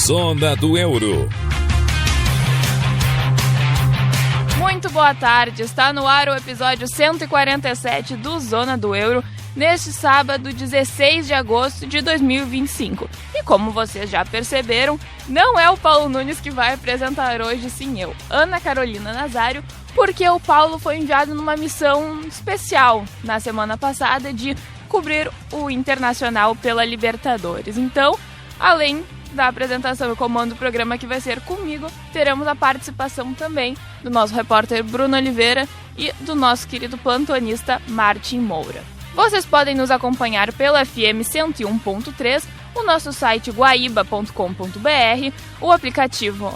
Zona do Euro. Muito boa tarde, está no ar o episódio 147 do Zona do Euro, neste sábado 16 de agosto de 2025. E como vocês já perceberam, não é o Paulo Nunes que vai apresentar hoje, sim eu, Ana Carolina Nazário, porque o Paulo foi enviado numa missão especial na semana passada de cobrir o Internacional pela Libertadores. Então, além da apresentação e comando do programa que vai ser comigo, teremos a participação também do nosso repórter Bruno Oliveira e do nosso querido plantonista Martin Moura. Vocês podem nos acompanhar pelo FM 101.3, o nosso site guaíba.com.br,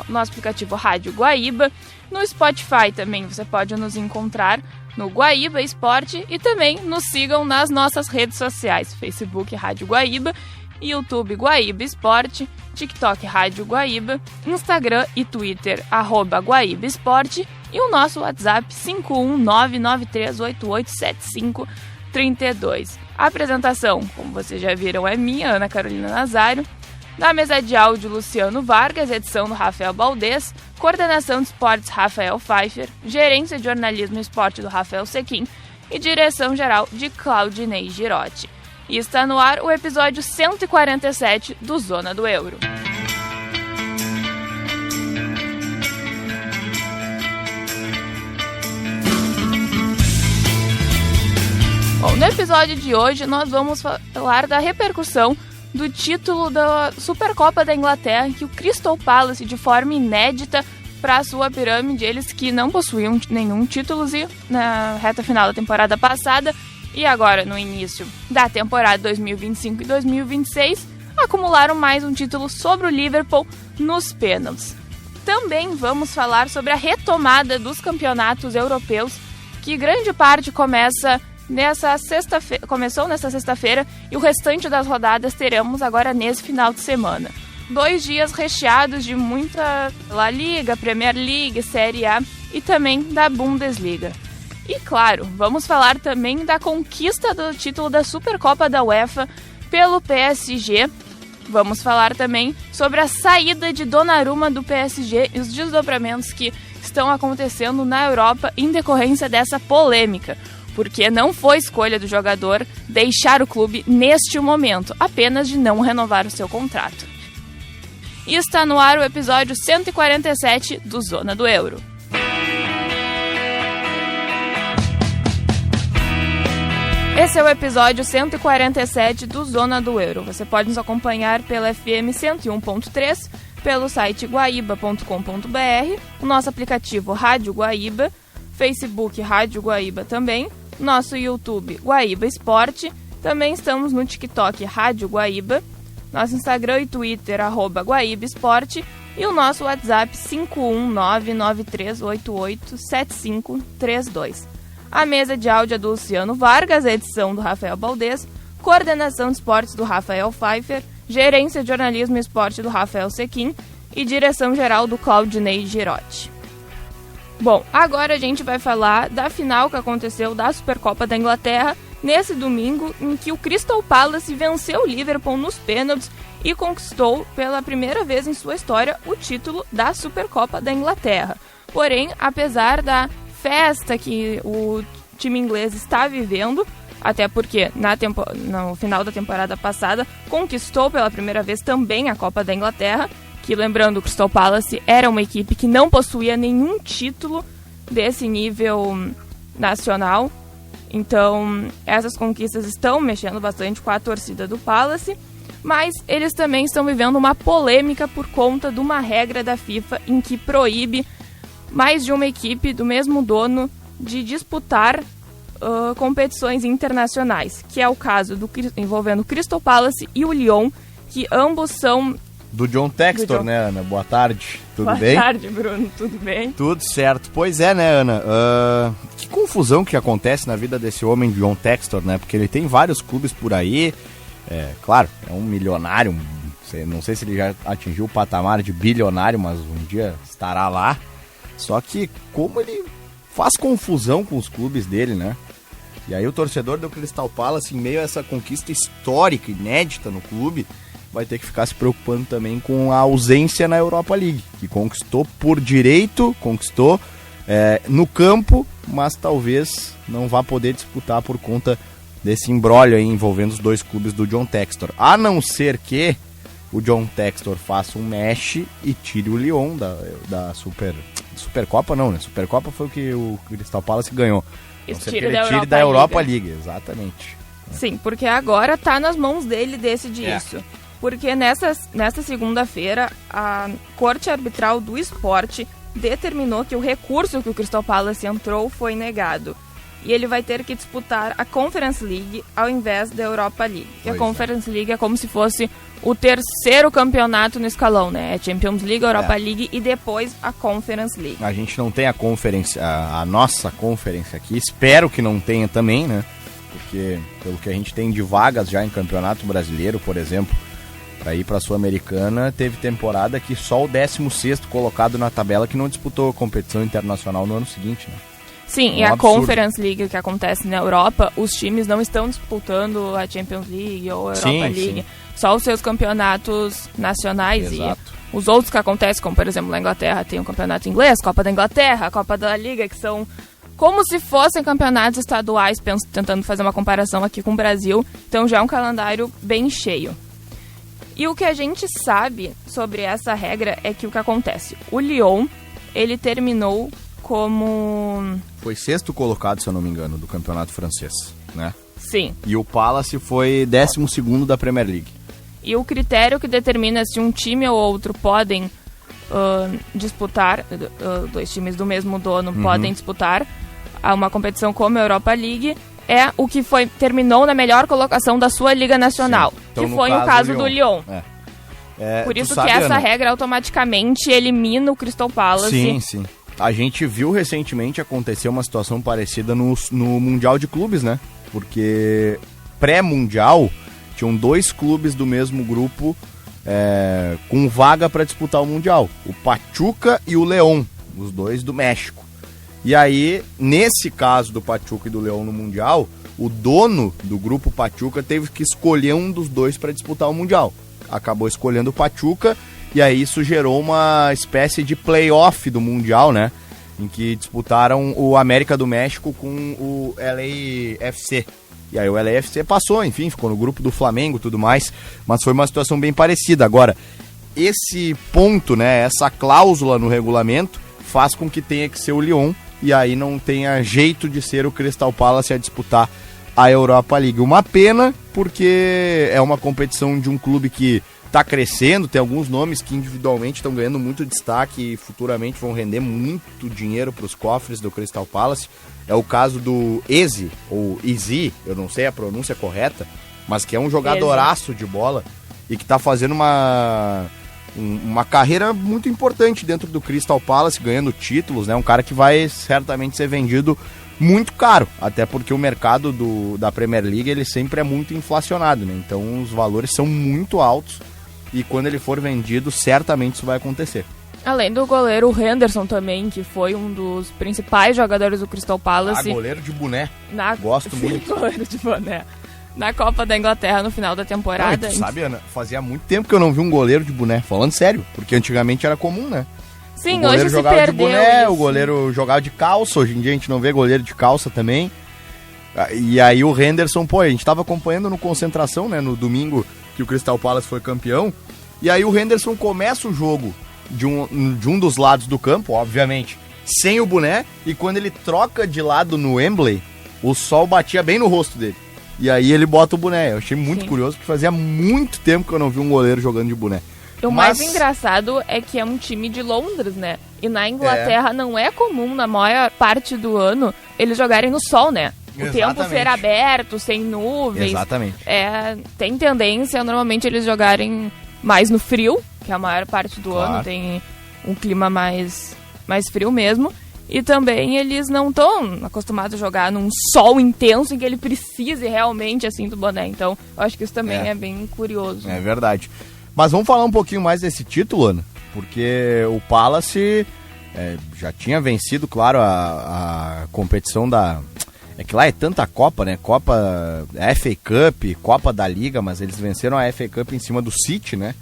nosso aplicativo Rádio Guaíba. No Spotify também você pode nos encontrar no Guaíba Esporte e também nos sigam nas nossas redes sociais, Facebook Rádio Guaíba, YouTube Guaíba Esporte, TikTok Rádio Guaíba, Instagram e Twitter @Guaíba Esporte e o nosso WhatsApp 51993887532. A apresentação, como vocês já viram, é minha, Ana Carolina Nazário. Na mesa de áudio, Luciano Vargas, edição do Rafael Baldez, coordenação de esportes Rafael Pfeiffer, gerência de jornalismo e esporte do Rafael Sequim e direção geral de Claudinei Girotti. E está no ar o episódio 147 do Zona do Euro. Bom, no episódio de hoje nós vamos falar da repercussão do título da Supercopa da Inglaterra, que o Crystal Palace, de forma inédita para a sua pirâmide, eles que não possuíam nenhum título na reta final da temporada passada e agora no início da temporada 2025 e 2026, acumularam mais um título sobre o Liverpool nos pênaltis. Também vamos falar sobre a retomada dos campeonatos europeus, que grande parte começou nessa sexta-feira e o restante das rodadas teremos agora nesse final de semana. 2 dias recheados de muita La Liga, Premier League, Série A e também da Bundesliga. E claro, vamos falar também da conquista do título da Supercopa da UEFA pelo PSG. Vamos falar também sobre a saída de Donnarumma do PSG e os desdobramentos que estão acontecendo na Europa em decorrência dessa polêmica, porque não foi escolha do jogador deixar o clube neste momento, apenas de não renovar o seu contrato. E está no ar o episódio 147 do Zona do Euro. Esse é o episódio 147 do Zona do Euro. Você pode nos acompanhar pela FM 101.3, pelo site guaíba.com.br, o nosso aplicativo Rádio Guaíba, Facebook Rádio Guaíba também, nosso YouTube Guaíba Esporte, também estamos no TikTok Rádio Guaíba, nosso Instagram e Twitter @Guaíba Esporte e o nosso WhatsApp 51993887532. A mesa de áudio é do Luciano Vargas, a edição do Rafael Baldez, coordenação de esportes do Rafael Pfeiffer, gerência de jornalismo e esporte do Rafael Sequim e direção geral do Claudinei Girotti. Bom, agora a gente vai falar da final que aconteceu da Supercopa da Inglaterra nesse domingo, em que o Crystal Palace venceu o Liverpool nos pênaltis e conquistou pela primeira vez em sua história o título da Supercopa da Inglaterra. Porém, apesar da festa que o time inglês está vivendo, até porque no final da temporada passada conquistou pela primeira vez também a Copa da Inglaterra, que, lembrando, o Crystal Palace era uma equipe que não possuía nenhum título desse nível nacional. Então, essas conquistas estão mexendo bastante com a torcida do Palace, mas eles também estão vivendo uma polêmica por conta de uma regra da FIFA em que proíbe mais de uma equipe do mesmo dono de disputar competições internacionais, que é o caso envolvendo o Crystal Palace e o Lyon, que ambos são... Do John Textor, né, Ana? Boa tarde, tudo bem? Boa tarde, Bruno, tudo bem? Tudo certo. Pois é, né, Ana? Que confusão que acontece na vida desse homem, John Textor, né? Porque ele tem vários clubes por aí, claro, é um milionário, não sei se ele já atingiu o patamar de bilionário, mas um dia estará lá. Só que como ele faz confusão com os clubes dele, né? E aí o torcedor do Crystal Palace, em meio a essa conquista histórica, inédita no clube, vai ter que ficar se preocupando também com a ausência na Europa League, que conquistou por direito, conquistou no campo, mas talvez não vá poder disputar por conta desse imbróglio aí envolvendo os dois clubes do John Textor. A não ser que o John Textor faça um mesh e tire o Lyon da Supercopa, não, né? Supercopa foi o que o Crystal Palace ganhou. Isso, tire da Europa League, exatamente. Sim, porque agora tá nas mãos dele decidir isso. Porque nessa segunda-feira, a Corte Arbitral do Esporte determinou que o recurso que o Crystal Palace entrou foi negado. E ele vai ter que disputar a Conference League ao invés da Europa League. E a Conference League é como se fosse o terceiro campeonato no escalão, né? É Champions League, Europa League e depois a Conference League. A gente não tem a nossa conferência aqui, espero que não tenha também, né? Porque pelo que a gente tem de vagas já em campeonato brasileiro, por exemplo, para ir para a Sul-Americana, teve temporada que só o 16º colocado na tabela que não disputou competição internacional no ano seguinte, né? Sim, e a Conference League que acontece na Europa, os times não estão disputando a Champions League ou a Europa League, só os seus campeonatos nacionais. Exato. E os outros que acontecem, como por exemplo na Inglaterra, tem o campeonato inglês, Copa da Inglaterra, a Copa da Liga, que são como se fossem campeonatos estaduais, tentando fazer uma comparação aqui com o Brasil, então já é um calendário bem cheio. E o que a gente sabe sobre essa regra é que o que acontece, o Lyon, ele terminou como... Foi 6º colocado, se eu não me engano, do campeonato francês, né? Sim. E o Palace foi 12º da Premier League. E o critério que determina se um time ou outro podem disputar, dois times do mesmo dono podem disputar uma competição como a Europa League, é o que terminou na melhor colocação da sua Liga Nacional, então, que foi o caso do Lyon. Por isso que essa regra automaticamente elimina o Crystal Palace. Sim. A gente viu recentemente acontecer uma situação parecida no Mundial de Clubes, né? Porque pré-mundial tinham 2 clubes do mesmo grupo com vaga para disputar o Mundial. O Pachuca e o León, os dois do México. E aí, nesse caso do Pachuca e do León no Mundial, o dono do grupo Pachuca teve que escolher um dos dois para disputar o Mundial. Acabou escolhendo o Pachuca. E aí isso gerou uma espécie de playoff do Mundial, né? Em que disputaram o América do México com o LAFC. E aí o LAFC passou, enfim, ficou no grupo do Flamengo e tudo mais. Mas foi uma situação bem parecida. Agora, esse ponto, né? Essa cláusula no regulamento faz com que tenha que ser o Lyon. E aí não tenha jeito de ser o Crystal Palace a disputar a Europa League. Uma pena, porque é uma competição de um clube que está crescendo, tem alguns nomes que individualmente estão ganhando muito destaque e futuramente vão render muito dinheiro para os cofres do Crystal Palace. É o caso do Eze, ou Izzy, eu não sei a pronúncia correta, mas que é um jogadoraço de bola e que está fazendo uma carreira muito importante dentro do Crystal Palace, ganhando títulos, né? Um cara que vai certamente ser vendido muito caro, até porque o mercado da Premier League ele sempre é muito inflacionado, né? Então os valores são muito altos. E quando ele for vendido, certamente isso vai acontecer. Além do goleiro Henderson também, que foi um dos principais jogadores do Crystal Palace. Goleiro de boné. Gosto muito. Goleiro de boné. Na Copa da Inglaterra no final da temporada. Não, sabe, Ana, fazia muito tempo que eu não vi um goleiro de boné. Falando sério, porque antigamente era comum, né? Sim, hoje se perdeu de boné, o goleiro jogava de calça. Hoje em dia a gente não vê goleiro de calça também. E aí o Henderson, a gente tava acompanhando no Concentração, né, no domingo que o Crystal Palace foi campeão. E aí o Henderson começa o jogo de um dos lados do campo, obviamente, sem o boné. E quando ele troca de lado no Wembley, o sol batia bem no rosto dele. E aí ele bota o boné. Eu achei muito curioso, porque fazia muito tempo que eu não vi um goleiro jogando de boné. O mais engraçado é que é um time de Londres, né? E na Inglaterra não é comum, na maior parte do ano, eles jogarem no sol, né? O tempo ser aberto, sem nuvens. Exatamente. Tem tendência, normalmente, eles jogarem mais no frio, que é a maior parte do ano, tem um clima mais frio mesmo. E também eles não estão acostumados a jogar num sol intenso em que ele precise realmente, assim, do boné. Então, eu acho que isso também é bem curioso. É verdade. Mas vamos falar um pouquinho mais desse título, Ana, porque o Palace já tinha vencido, claro, a competição da É que lá é tanta Copa, né? Copa, FA Cup, Copa da Liga, mas eles venceram a FA Cup em cima do City, né?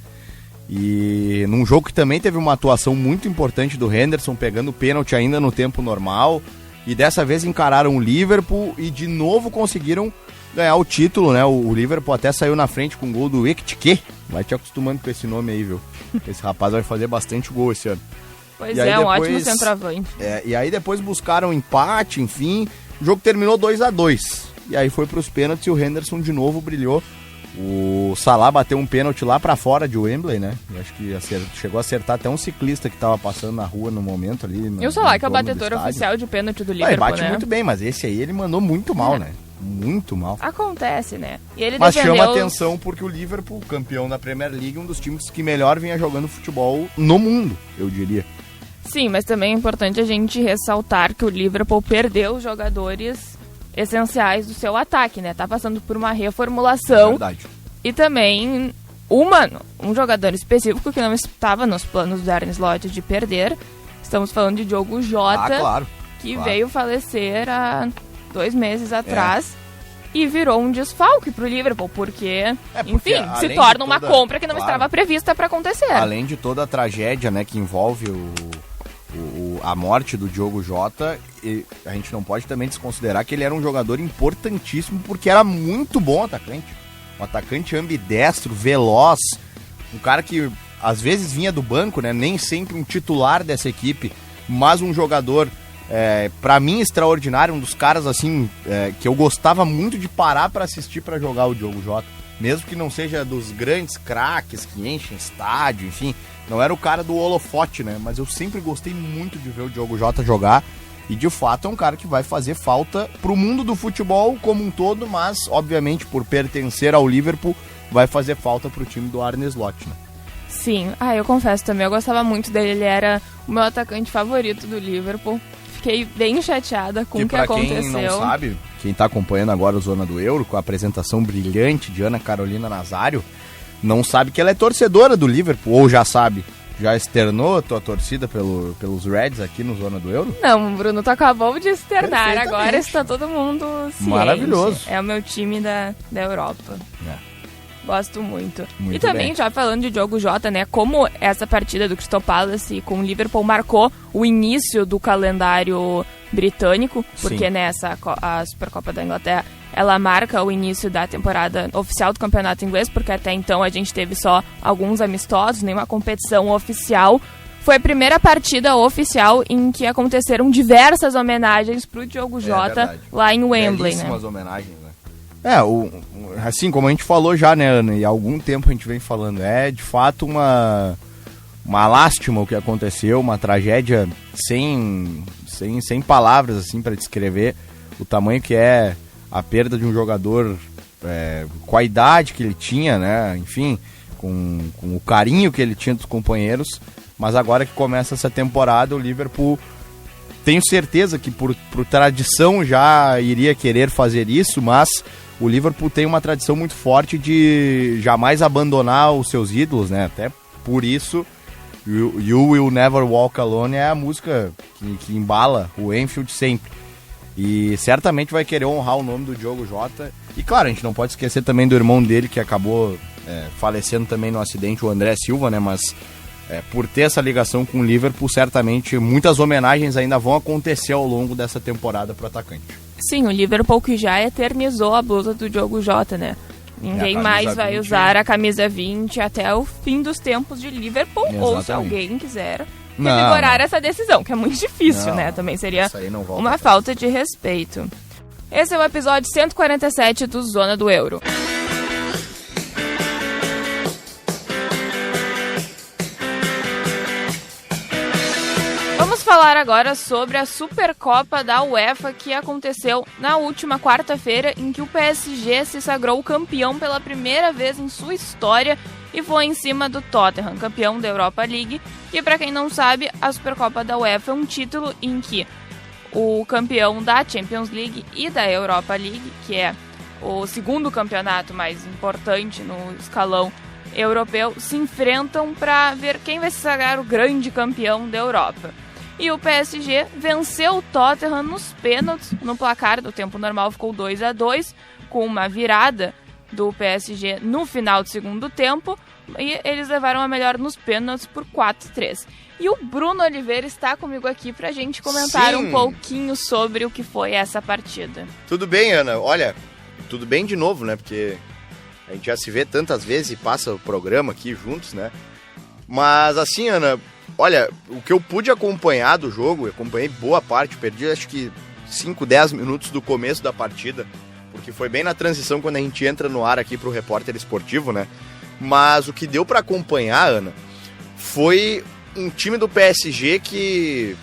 E num jogo que também teve uma atuação muito importante do Henderson, pegando pênalti ainda no tempo normal. E dessa vez encararam o Liverpool e de novo conseguiram ganhar o título, né? O Liverpool até saiu na frente com o gol do Ekitike. Vai te acostumando com esse nome aí, viu? Esse rapaz vai fazer bastante gol esse ano. Pois é, um ótimo centroavante. E aí depois buscaram um empate, enfim. O jogo terminou 2-2. E aí foi pros pênaltis e o Henderson de novo brilhou. O Salah bateu um pênalti lá pra fora de Wembley, né? Eu acho que chegou a acertar até um ciclista que tava passando na rua no momento ali. E o Salah, que é o batedor oficial de pênalti do Liverpool, bate muito bem, mas esse aí ele mandou muito mal, né? Muito mal. Acontece, né? E ele mas chama atenção porque o Liverpool, campeão da Premier League, um dos times que melhor vinha jogando futebol no mundo, eu diria. Sim, mas também é importante a gente ressaltar que o Liverpool perdeu os jogadores essenciais do seu ataque, né? Tá passando por uma reformulação. É verdade. E também um jogador específico que não estava nos planos do Arne Slot de perder. Estamos falando de Diogo Jota, que veio falecer há 2 meses atrás e virou um desfalque pro Liverpool, porque enfim, se torna uma compra que não estava prevista para acontecer. Além de toda a tragédia, né, que envolve a morte do Diogo Jota, e a gente não pode também desconsiderar que ele era um jogador importantíssimo porque era muito bom atacante. Um atacante ambidestro, veloz, um cara que às vezes vinha do banco, né? Nem sempre um titular dessa equipe, mas um jogador, pra mim, extraordinário, um dos caras assim que eu gostava muito de parar pra assistir pra jogar o Diogo Jota. Mesmo que não seja dos grandes craques que enchem estádio, enfim, não era o cara do holofote, né? Mas eu sempre gostei muito de ver o Diogo Jota jogar. E de fato é um cara que vai fazer falta pro mundo do futebol como um todo, mas obviamente por pertencer ao Liverpool vai fazer falta pro time do Arne Slot, né? Sim, eu confesso também, eu gostava muito dele, ele era o meu atacante favorito do Liverpool. Fiquei bem chateada com o que aconteceu. Quem não sabe, quem tá acompanhando agora o Zona do Euro, com a apresentação brilhante de Ana Carolina Nazário, não sabe que ela é torcedora do Liverpool, ou já sabe. Já externou a tua torcida pelos Reds aqui no Zona do Euro? Não, Bruno, tu acabou de externar. Agora está todo mundo ciente. Maravilhoso. É o meu time da Europa. Gosto muito. Muito e também, bem. já falando de Diogo Jota, né? Como essa partida do Crystal Palace com o Liverpool marcou o início do calendário britânico, porque a Supercopa da Inglaterra, ela marca o início da temporada oficial do campeonato inglês, porque até então a gente teve só alguns amistosos, nenhuma competição oficial. Foi a primeira partida oficial em que aconteceram diversas homenagens pro Diogo Jota lá em Wembley, né? Belíssimas homenagens, né? Assim como a gente falou já, né, Ana, e há algum tempo a gente vem falando, é de fato uma lástima o que aconteceu, uma tragédia sem palavras, assim, para descrever o tamanho que é a perda de um jogador com a idade que ele tinha, né, enfim, com o carinho que ele tinha dos companheiros, mas agora que começa essa temporada, o Liverpool, tenho certeza que por tradição já iria querer fazer isso, mas o Liverpool tem uma tradição muito forte de jamais abandonar os seus ídolos, né? Até por isso, You Will Never Walk Alone é a música que embala o Anfield sempre. E certamente vai querer honrar o nome do Diogo Jota. E claro, a gente não pode esquecer também do irmão dele, que acabou falecendo também no acidente, o André Silva, né? Mas por ter essa ligação com o Liverpool, certamente muitas homenagens ainda vão acontecer ao longo dessa temporada pro atacante. Sim, o Liverpool que já eternizou a blusa do Diogo Jota, né? Ninguém mais vai usar a camisa 20 até o fim dos tempos de Liverpool. Exatamente. Ou se alguém quiser revigorar essa decisão, que é muito difícil, né? Também seria uma falta de respeito. Esse é o episódio 147 do Zona do Euro. Vamos falar agora sobre a Supercopa da UEFA que aconteceu na última quarta-feira, em que o PSG se sagrou campeão pela primeira vez em sua história e foi em cima do Tottenham, campeão da Europa League. E para quem não sabe, a Supercopa da UEFA é um título em que o campeão da Champions League e da Europa League, que é o segundo campeonato mais importante no escalão europeu, se enfrentam para ver quem vai se sagrar o grande campeão da Europa. E o PSG venceu o Tottenham nos pênaltis. No placar do tempo normal ficou 2-2, com uma virada do PSG no final do segundo tempo. E eles levaram a melhor nos pênaltis por 4-3. E o Bruno Oliveira está comigo aqui pra gente comentar um pouquinho sobre o que foi essa partida. Tudo bem, Ana? Olha, tudo bem de novo, né? Porque a gente já se vê tantas vezes e passa o programa aqui juntos, né? Mas assim, Ana, olha, o que eu pude acompanhar do jogo, eu acompanhei boa parte, perdi acho que 5, 10 minutos do começo da partida, porque foi bem na transição quando a gente entra no ar aqui pro repórter esportivo, né? Mas o que deu pra acompanhar, Ana, foi um time do PSG que,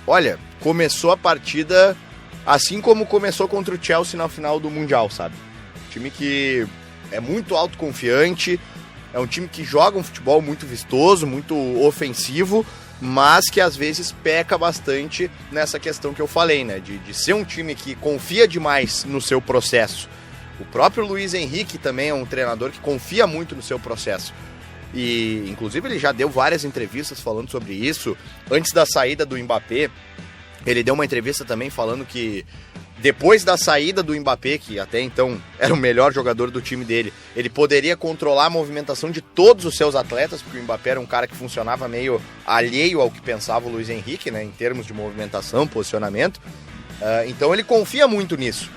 olha, começou a partida assim como começou contra o Chelsea na final do Mundial, sabe? Um time que é muito autoconfiante, é um time que joga um futebol muito vistoso, muito ofensivo, mas que às vezes peca bastante nessa questão que eu falei, né? De ser um time que confia demais no seu processo. O próprio Luiz Henrique também é um treinador que confia muito no seu processo. E, inclusive, ele já deu várias entrevistas falando sobre isso. Antes da saída do Mbappé, ele deu uma entrevista também falando que depois da saída do Mbappé, que até então era o melhor jogador do time dele, ele poderia controlar a movimentação de todos os seus atletas, porque o Mbappé era um cara que funcionava meio alheio ao que pensava o Luiz Henrique, né, em termos de movimentação, posicionamento. Então ele confia muito nisso.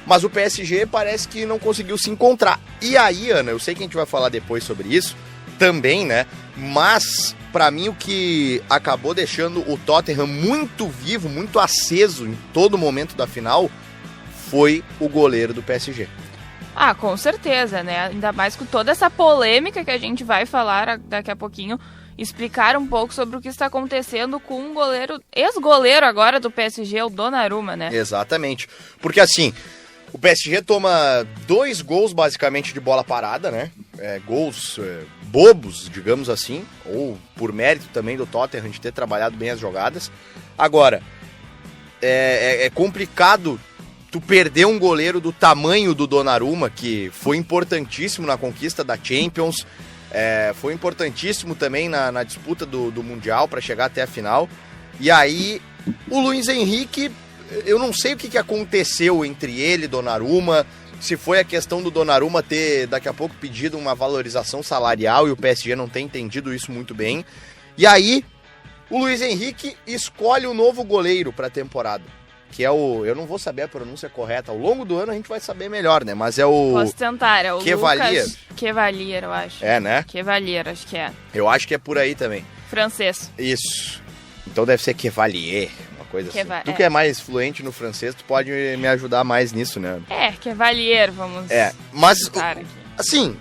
Mas o PSG parece que não conseguiu se encontrar. E aí, Ana, eu sei que a gente vai falar depois sobre isso também, né? Mas, pra mim, o que acabou deixando o Tottenham muito vivo, muito aceso em todo momento da final, foi o goleiro do PSG. Ah, com certeza, né? Ainda mais com toda essa polêmica que a gente vai falar daqui a pouquinho, explicar um pouco sobre o que está acontecendo com um goleiro, ex-goleiro agora do PSG, o Donnarumma, né? Exatamente. Porque assim, o PSG toma 2 gols basicamente de bola parada, né? Gols bobos, digamos assim, ou por mérito também do Tottenham de ter trabalhado bem as jogadas. Agora, é complicado tu perder um goleiro do tamanho do Donnarumma, que foi importantíssimo na conquista da Champions, foi importantíssimo também na disputa do Mundial para chegar até a final. E aí, o Luiz Henrique, eu não sei o que aconteceu entre ele e Donnarumma, se foi a questão do Donnarumma ter daqui a pouco pedido uma valorização salarial e o PSG não ter entendido isso muito bem. E aí, o Luiz Henrique escolhe o novo goleiro para a temporada, que é eu não vou saber a pronúncia correta, ao longo do ano a gente vai saber melhor, né? Mas é o... Posso tentar, é o Chevalier. Lucas Chevalier, eu acho. É, né? Chevalier, acho que é. Eu acho que é por aí também. Francês. Isso. Então deve ser Chevalier, uma coisa assim. Tu que é mais fluente no francês, tu pode me ajudar mais nisso, né? Chevalier, vamos... mas, assim,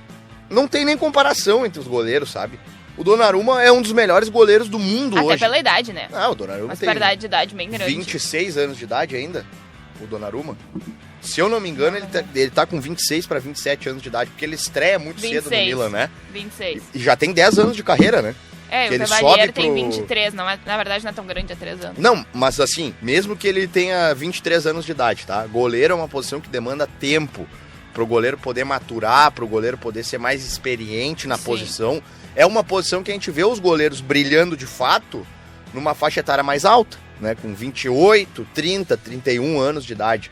não tem nem comparação entre os goleiros, sabe? O Donnarumma é um dos melhores goleiros do mundo hoje. Até pela idade, né? Ah, o Donnarumma tem disparidade de idade bem grande. 26 anos de idade ainda, o Donnarumma. Se eu não me engano, ele tá com 26 para 27 anos de idade, porque ele estreia muito 26, cedo no Milan, né? 26. E já tem 10 anos de carreira, né? O Chevalier tem 23, na verdade não é tão grande há 3 anos. Não, mas assim, mesmo que ele tenha 23 anos de idade, tá? Goleiro é uma posição que demanda tempo pro goleiro poder maturar, pro goleiro poder ser mais experiente na posição. É uma posição que a gente vê os goleiros brilhando de fato numa faixa etária mais alta, né? Com 28, 30, 31 anos de idade.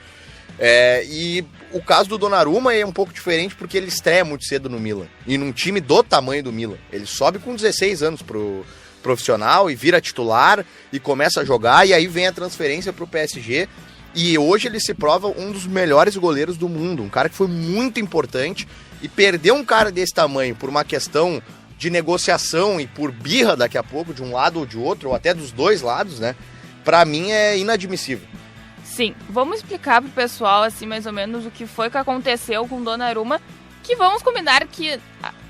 E o caso do Donnarumma é um pouco diferente porque ele estreia muito cedo no Milan. E num time do tamanho do Milan. Ele sobe com 16 anos pro profissional e vira titular e começa a jogar. E aí vem a transferência pro PSG. E hoje ele se prova um dos melhores goleiros do mundo. Um cara que foi muito importante. E perder um cara desse tamanho por uma questão de negociação e por birra daqui a pouco, de um lado ou de outro, ou até dos dois lados, né? Pra mim é inadmissível. Sim, vamos explicar pro pessoal, assim, mais ou menos o que foi que aconteceu com o Donnarumma, que vamos combinar que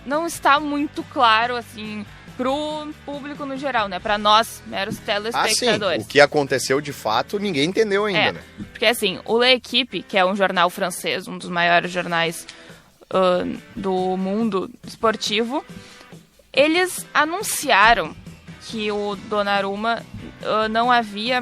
não está muito claro, assim, pro público no geral, né? Pra nós, meros telespectadores. Sim. O que aconteceu de fato, ninguém entendeu ainda, né? Porque, assim, o L'Équipe, que é um jornal francês, um dos maiores jornais do mundo esportivo, eles anunciaram que o Donnarumma não havia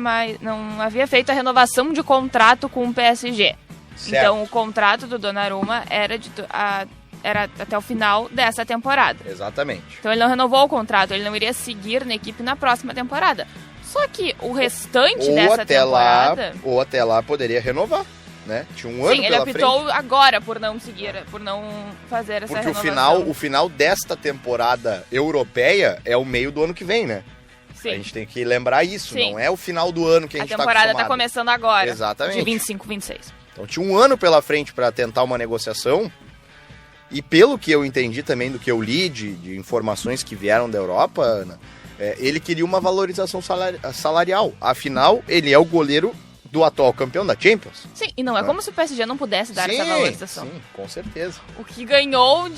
feito a renovação de contrato com o PSG. Certo. Então o contrato do Donnarumma era até o final dessa temporada. Exatamente. Então ele não renovou o contrato, ele não iria seguir na equipe na próxima temporada. Só que o restante dessa temporada... Ou até lá poderia renovar, né? Tinha um ano Sim, ele pela apitou frente. agora por não fazer essa Porque renovação. o final desta temporada europeia é o meio do ano que vem, né? Sim. A gente tem que lembrar isso, Sim. não é o final do ano que a gente tá temporada acostumado. tá começando agora. Exatamente. De 25, 26. Então tinha um ano pela frente para tentar uma negociação. E pelo que eu entendi também do que eu li de informações que vieram da Europa, Ana, ele queria uma valorização salarial. Afinal, ele é o goleiro do atual campeão da Champions. Sim, e não é como se o PSG não pudesse dar essa valorização. Sim, com certeza. O que ganhou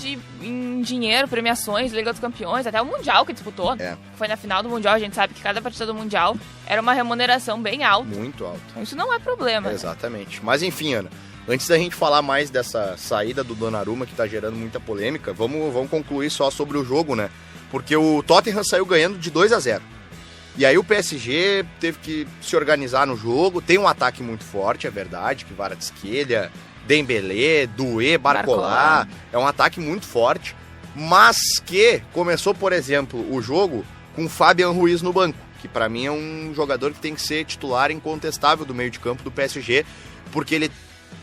em dinheiro, premiações, Liga dos Campeões, até o Mundial que disputou. Foi na final do Mundial, a gente sabe que cada partida do Mundial era uma remuneração bem alta. Muito alta. Então isso não é problema. Exatamente. Né? Mas enfim, Ana, antes da gente falar mais dessa saída do Donnarumma, que tá gerando muita polêmica, vamos concluir só sobre o jogo, né? Porque o Tottenham saiu ganhando de 2-0. E aí o PSG teve que se organizar no jogo. Tem um ataque muito forte, é verdade. Kvaratskhelia, Dembélé, Doué, Barcola. É um ataque muito forte. Mas que começou, por exemplo, o jogo com Fabian Ruiz no banco. Que pra mim é um jogador que tem que ser titular incontestável do meio de campo do PSG. Porque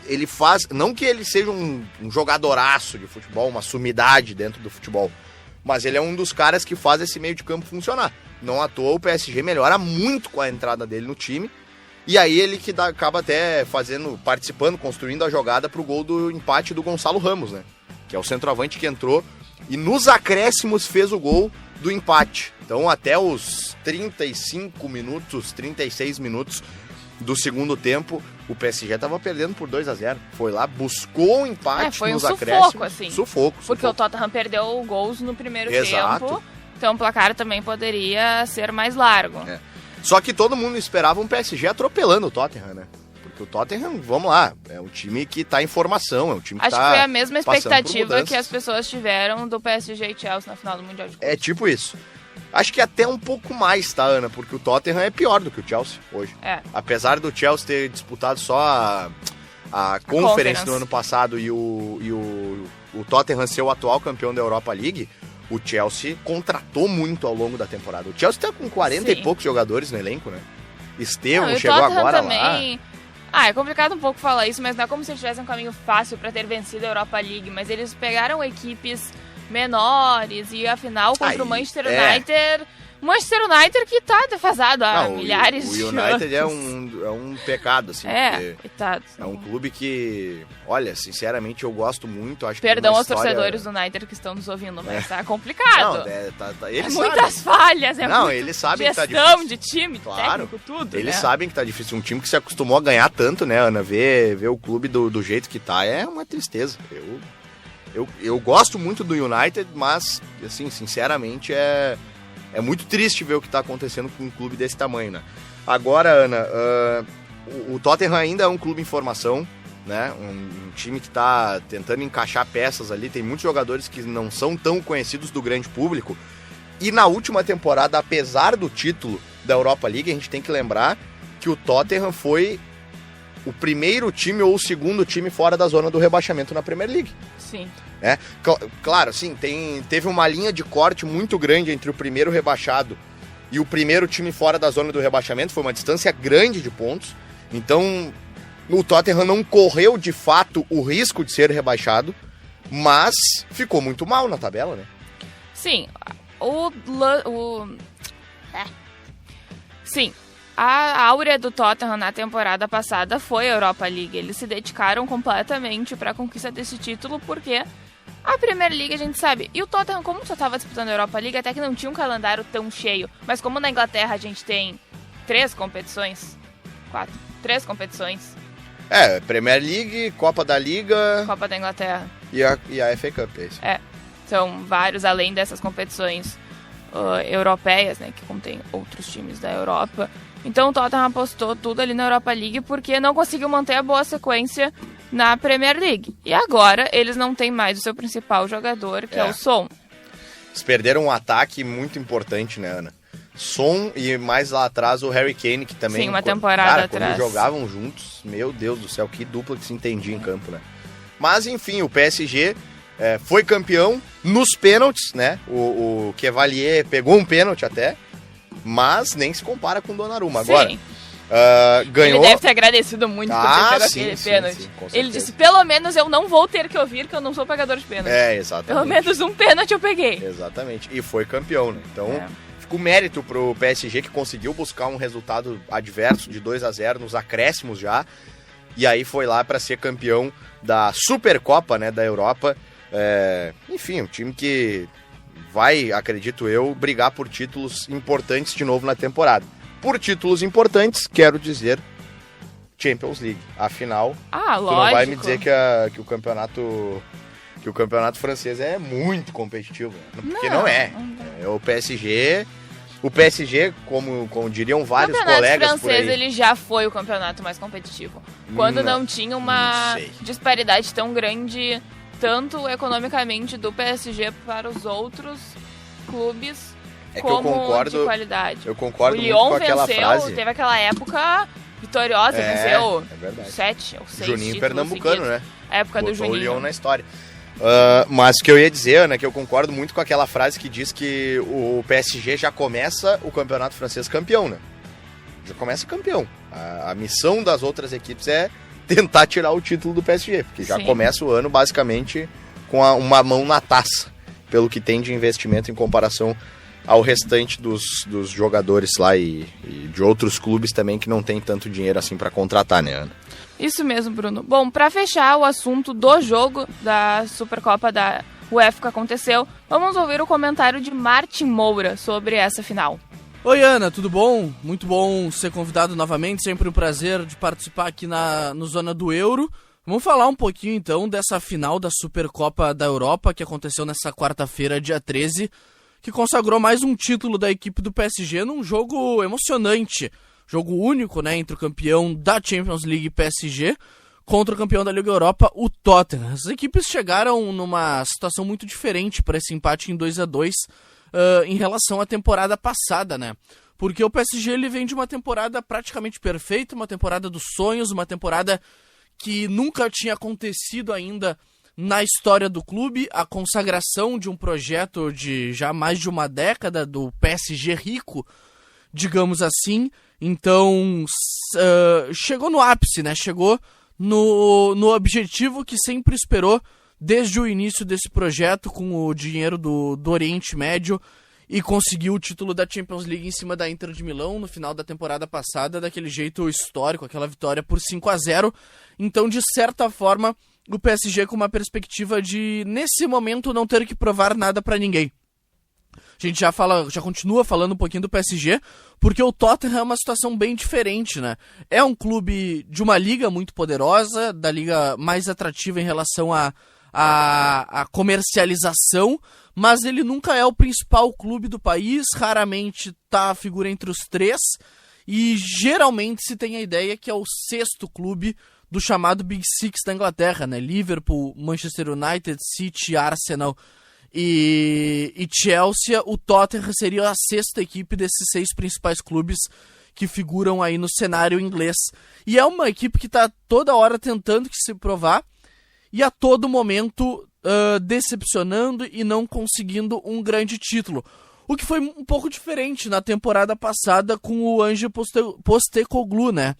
ele faz... Não que ele seja um jogadoraço de futebol, uma sumidade dentro do futebol. Mas ele é um dos caras que faz esse meio de campo funcionar. Não à toa o PSG melhora muito com a entrada dele no time. E aí ele que acaba até participando, construindo a jogada pro gol do empate do Gonçalo Ramos, né? Que é o centroavante que entrou e nos acréscimos fez o gol do empate. Então até os 35 minutos, 36 minutos do segundo tempo, o PSG estava perdendo por 2-0. Foi lá, buscou o empate foi nos um acréscimos. Sufoco, assim. Sufoco. Porque o Tottenham perdeu gols no primeiro Exato. tempo. Então o placar também poderia ser mais largo. Só que todo mundo esperava um PSG atropelando o Tottenham, né? Porque o Tottenham, vamos lá, é um time que tá em formação, é um time que Acho que foi a mesma expectativa que as mudanças. pessoas tiveram do PSG e Chelsea na final do Mundial de Clubes. É tipo isso. Acho que até um pouco mais, tá, Ana? Porque o Tottenham é pior do que o Chelsea hoje. Apesar do Chelsea ter disputado só a Conference no ano passado e o Tottenham ser o atual campeão da Europa League, o Chelsea contratou muito ao longo da temporada. O Chelsea tá com 40 e poucos jogadores no elenco, né? Estevão chegou agora também... lá. É complicado um pouco falar isso, mas não é como se eles tivessem um caminho fácil para ter vencido a Europa League, mas eles pegaram equipes menores e afinal contra o Manchester United... Manchester United que tá defasado há milhares de anos. O United é um pecado, assim. Coitado. É um clube que, olha, sinceramente, eu gosto muito. Acho Perdão que aos torcedores do United que estão nos ouvindo, mas tá complicado. Não, eles muitas falhas, eles sabem gestão que tá difícil. De time, claro, técnico, tudo. Eles sabem que tá difícil. Um time que se acostumou a ganhar tanto, né, Ana? Ver o clube do jeito que tá é uma tristeza. Eu gosto muito do United, mas, assim, sinceramente, é muito triste ver o que está acontecendo com um clube desse tamanho, né? Agora, Ana, o Tottenham ainda é um clube em formação, né? Um time que está tentando encaixar peças ali. Tem muitos jogadores que não são tão conhecidos do grande público. E na última temporada, apesar do título da Europa League, a gente tem que lembrar que o Tottenham foi o primeiro time ou o segundo time fora da zona do rebaixamento na Premier League. Sim. Claro, sim, teve uma linha de corte muito grande entre o primeiro rebaixado e o primeiro time fora da zona do rebaixamento. Foi uma distância grande de pontos. Então, o Tottenham não correu, de fato, o risco de ser rebaixado, mas ficou muito mal na tabela, né? Sim. Sim. A áurea do Tottenham na temporada passada foi a Europa League. Eles se dedicaram completamente para a conquista desse título, porque a Premier League a gente sabe. E o Tottenham, como só estava disputando a Europa League, até que não tinha um calendário tão cheio. Mas como na Inglaterra a gente tem 3 competições, Premier League, Copa da Liga... Copa da Inglaterra. E a FA Cup, é isso. São vários, além dessas competições europeias, né, que contém outros times da Europa. Então o Tottenham apostou tudo ali na Europa League porque não conseguiu manter a boa sequência na Premier League. E agora eles não têm mais o seu principal jogador, que é o Son. Eles perderam um ataque muito importante, né, Ana? Son e mais lá atrás o Harry Kane, que também... Sim, uma temporada atrás. Quando jogavam juntos, meu Deus do céu, que dupla que se entendia em campo, né? Mas, enfim, o PSG foi campeão nos pênaltis, né? O Chevalier pegou um pênalti até. mas nem se compara com o Donnarumma. Sim. Agora, ganhou... Ele deve ter agradecido muito por ter pego sim, aquele sim, pênalti. sim, com Ele certeza. disse, pelo menos eu não vou ter que ouvir que eu não sou pegador de pênalti. Exatamente. Pelo menos um pênalti eu peguei. Exatamente. E foi campeão, né? Então, fica o mérito pro PSG que conseguiu buscar um resultado adverso de 2-0 nos acréscimos já. E aí foi lá para ser campeão da Supercopa, né, da Europa. Enfim, um time que vai, acredito eu, brigar por títulos importantes de novo na temporada. Por títulos importantes, quero dizer Champions League. Afinal, Ah, tu lógico. não vai me dizer que o campeonato francês é muito competitivo, né? Porque não é. É o PSG, como diriam O vários campeonato colegas por francês, aí. ele já foi o campeonato mais competitivo. Quando não tinha uma não sei. disparidade tão grande, tanto economicamente do PSG para os outros clubes, É que eu como concordo- de qualidade. Eu concordo O muito Lyon com aquela venceu, frase. teve aquela época vitoriosa, venceu É verdade. 7 ou 6 Juninho títulos Pernambucano, seguidos. né? A época do Botou o Juninho. Lyon na história. Mas o que eu ia dizer, Ana, que eu concordo muito com aquela frase que diz que o PSG já começa o campeonato francês campeão, né? Já começa campeão. A missão das outras equipes é tentar tirar o título do PSG, porque já Sim. começa o ano basicamente com uma mão na taça, pelo que tem de investimento em comparação ao restante dos jogadores lá e de outros clubes também que não tem tanto dinheiro assim para contratar, né, Ana? Isso mesmo, Bruno. Bom, para fechar o assunto do jogo da Supercopa da UEFA que aconteceu, vamos ouvir o comentário de Martin Moura sobre essa final. Oi, Ana, tudo bom? Muito bom ser convidado novamente, sempre um prazer de participar aqui no Zona do Euro. Vamos falar um pouquinho então dessa final da Supercopa da Europa que aconteceu nessa quarta-feira, dia 13, que consagrou mais um título da equipe do PSG num jogo emocionante. Jogo único, né, entre o campeão da Champions League PSG contra o campeão da Liga Europa, o Tottenham. As equipes chegaram numa situação muito diferente para esse empate em 2-2 em relação à temporada passada, né? Porque o PSG ele vem de uma temporada praticamente perfeita, uma temporada dos sonhos, uma temporada que nunca tinha acontecido ainda na história do clube, a consagração de um projeto de já mais de uma década do PSG rico, digamos assim. Então, chegou no ápice, né? Chegou no objetivo que sempre esperou desde o início desse projeto, com o dinheiro do Oriente Médio, e conseguiu o título da Champions League em cima da Inter de Milão no final da temporada passada, daquele jeito histórico, aquela vitória por 5-0. Então, de certa forma, o PSG com uma perspectiva de, nesse momento, não ter que provar nada pra ninguém. A gente já continua falando um pouquinho do PSG, porque o Tottenham é uma situação bem diferente, né? É um clube de uma liga muito poderosa, da liga mais atrativa em relação à comercialização, mas ele nunca é o principal clube do país, raramente figura entre os 3, e geralmente se tem a ideia que é o 6º clube do chamado Big Six da Inglaterra, né? Liverpool, Manchester United, City, Arsenal e Chelsea. O Tottenham seria a 6ª equipe desses 6 principais clubes que figuram aí no cenário inglês. E é uma equipe que está toda hora tentando se provar e a todo momento decepcionando e não conseguindo um grande título. O que foi um pouco diferente na temporada passada com o Ange Postecoglou, né?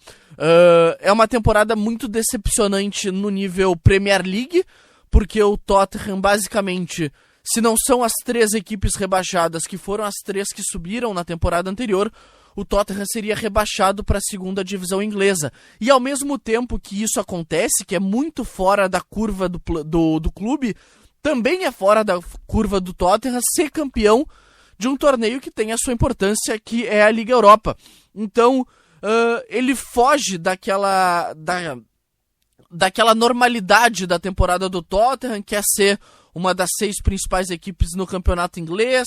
É uma temporada muito decepcionante no nível Premier League, porque o Tottenham basicamente, se não são as 3 equipes rebaixadas, que foram as 3 que subiram na temporada anterior, o Tottenham seria rebaixado para a 2ª divisão inglesa. E ao mesmo tempo que isso acontece, que é muito fora da curva do clube, também é fora da curva do Tottenham ser campeão de um torneio que tem a sua importância, que é a Liga Europa. Então, ele foge daquela normalidade da temporada do Tottenham, que é ser uma das 6 principais equipes no campeonato inglês,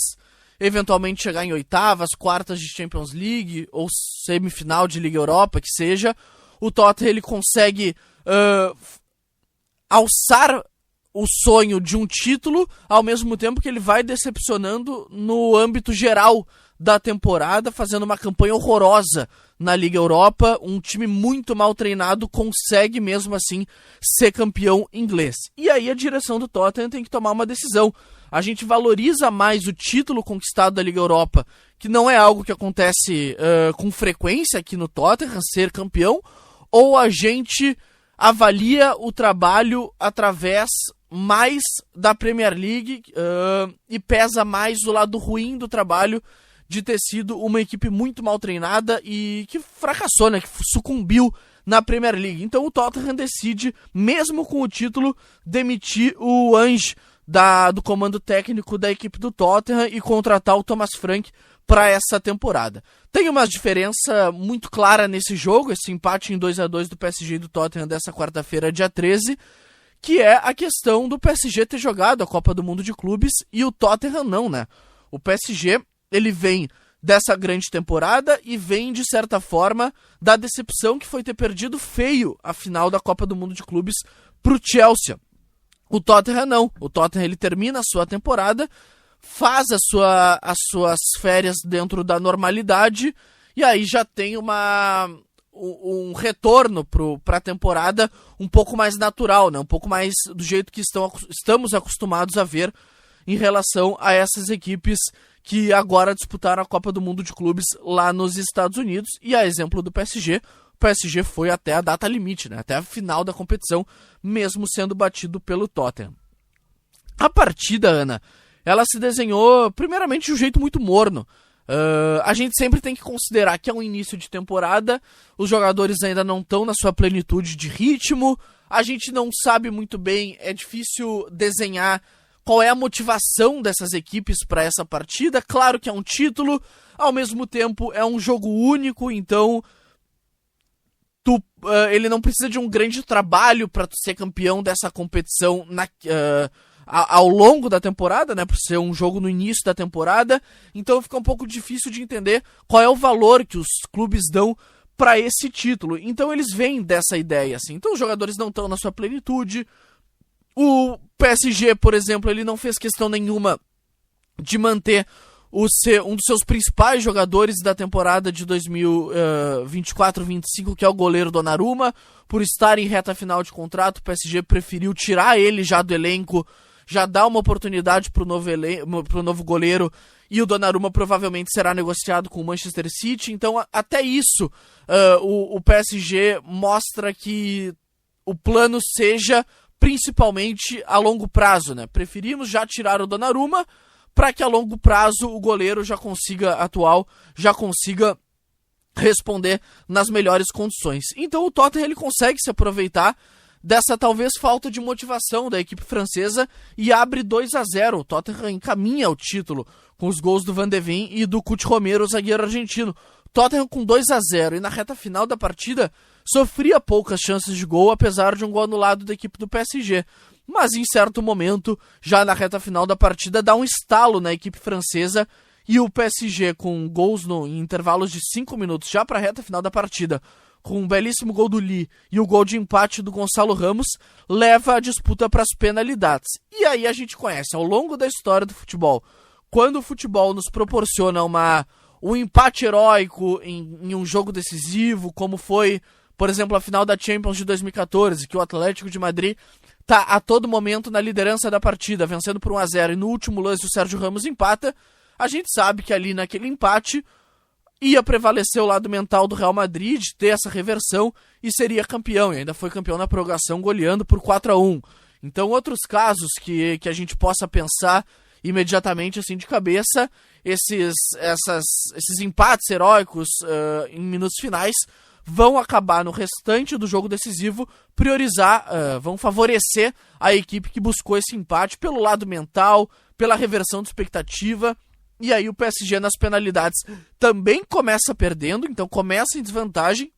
eventualmente chegar em 8ª, 4ª de Champions League, ou semifinal de Liga Europa, que seja. O Tottenham ele consegue alçar o sonho de um título, ao mesmo tempo que ele vai decepcionando no âmbito geral da temporada, fazendo uma campanha horrorosa na Liga Europa. Um time muito mal treinado consegue mesmo assim ser campeão inglês. E aí a direção do Tottenham tem que tomar uma decisão. A gente valoriza mais o título conquistado da Liga Europa, que não é algo que acontece com frequência aqui no Tottenham, ser campeão, ou a gente avalia o trabalho através mais da Premier League e pesa mais o lado ruim do trabalho de ter sido uma equipe muito mal treinada e que fracassou, né, que sucumbiu na Premier League. Então o Tottenham decide, mesmo com o título, demitir o Ange do comando técnico da equipe do Tottenham e contratar o Thomas Frank para essa temporada. Tem uma diferença muito clara nesse jogo, esse empate em 2-2 do PSG e do Tottenham dessa quarta-feira, dia 13, que é a questão do PSG ter jogado a Copa do Mundo de Clubes e o Tottenham não, né? O PSG, ele vem dessa grande temporada e vem, de certa forma, da decepção que foi ter perdido feio a final da Copa do Mundo de Clubes pro Chelsea. O Tottenham não. O Tottenham, ele termina a sua temporada, faz as suas férias dentro da normalidade e aí já tem um retorno para a temporada um pouco mais natural, né? Um pouco mais do jeito que estamos acostumados a ver em relação a essas equipes que agora disputaram a Copa do Mundo de Clubes lá nos Estados Unidos. E a exemplo do PSG, o PSG foi até a data limite, né? Até a final da competição, mesmo sendo batido pelo Tottenham. A partida, Ana, ela se desenhou primeiramente de um jeito muito morno. A gente sempre tem que considerar que é um início de temporada, os jogadores ainda não estão na sua plenitude de ritmo, a gente não sabe muito bem, é difícil desenhar qual é a motivação dessas equipes para essa partida. Claro que é um título, ao mesmo tempo é um jogo único, então ele não precisa de um grande trabalho para ser campeão dessa competição ao longo da temporada, né, por ser um jogo no início da temporada. Então fica um pouco difícil de entender qual é o valor que os clubes dão para esse título. Então eles vêm dessa ideia, assim. Então os jogadores não estão na sua plenitude. O PSG, por exemplo, ele não fez questão nenhuma de manter um dos seus principais jogadores da temporada de 2024-25, que é o goleiro Donnarumma. Por estar em reta final de contrato, o PSG preferiu tirar ele já do elenco, já dar uma oportunidade pro novo goleiro, e o Donnarumma provavelmente será negociado com o Manchester City. Então até isso o PSG mostra que o plano seja principalmente a longo prazo, né? Preferimos já tirar o Donnarumma para que a longo prazo o goleiro já consiga responder nas melhores condições. Então o Tottenham, ele consegue se aproveitar dessa talvez falta de motivação da equipe francesa e abre 2-0. O Tottenham encaminha o título com os gols do Van de Ven e do Cuti Romero, o zagueiro argentino. Tottenham com 2-0 e na reta final da partida sofria poucas chances de gol, apesar de um gol anulado da equipe do PSG. Mas em certo momento, já na reta final da partida, dá um estalo na equipe francesa e o PSG, com gols em intervalos de 5 minutos já para a reta final da partida, com um belíssimo gol do Lee e o gol de empate do Gonçalo Ramos, leva a disputa para as penalidades. E aí a gente conhece, ao longo da história do futebol, quando o futebol nos proporciona um empate heróico em um jogo decisivo, como foi, por exemplo, a final da Champions de 2014, que o Atlético de Madrid tá a todo momento na liderança da partida, vencendo por 1-0, e no último lance o Sérgio Ramos empata. A gente sabe que ali naquele empate ia prevalecer o lado mental do Real Madrid, de ter essa reversão, e seria campeão, e ainda foi campeão na prorrogação, goleando por 4-1. Então outros casos que a gente possa pensar imediatamente assim de cabeça, esses empates heróicos em minutos finais vão acabar no restante do jogo decisivo, vão favorecer a equipe que buscou esse empate pelo lado mental, pela reversão de expectativa. E aí o PSG nas penalidades também começa perdendo, então começa em desvantagem.